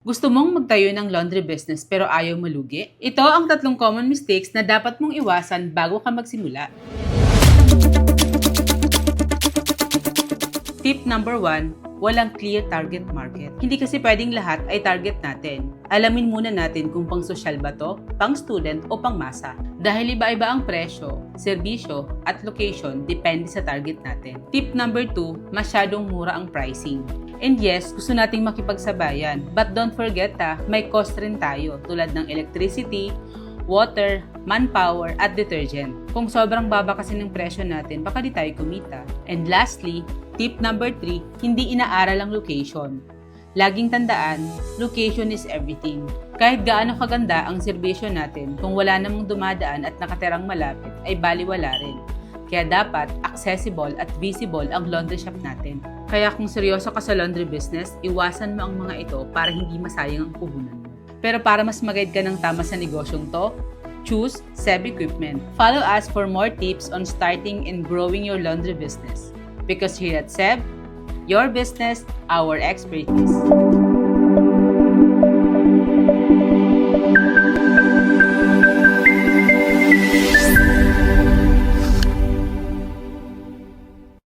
Gusto mong magtayo ng laundry business pero ayaw malugi? Ito ang 3 common mistakes na dapat mong iwasan bago ka magsimula. Tip number 1, walang clear target market. Hindi kasi pwedeng lahat ay target natin. Alamin muna natin kung pang social ba to, pang student o pang masa. Dahil iba-iba ang presyo, serbisyo at location depende sa target natin. Tip number 2, masyadong mura ang pricing. And yes, gusto nating makipagsabayan. But don't forget may cost rin tayo tulad ng electricity, water, manpower, at detergent. Kung sobrang baba kasi ng presyo natin, baka di tayo kumita. And lastly, tip number 3, hindi inaaral ang location. Laging tandaan, location is everything. Kahit gaano kaganda ang serbisyo natin, kung wala namang dumadaan at nakatirang malapit, ay baliwala rin. Kaya dapat accessible at visible ang laundry shop natin. Kaya kung seryoso ka sa laundry business, iwasan mo ang mga ito para hindi masayang ang puhunan mo. Pero para mas mag-guide ka ng tama sa negosyong to, choose Seb Equipment. Follow us for more tips on starting and growing your laundry business. Because here at Seb, your business, our expertise.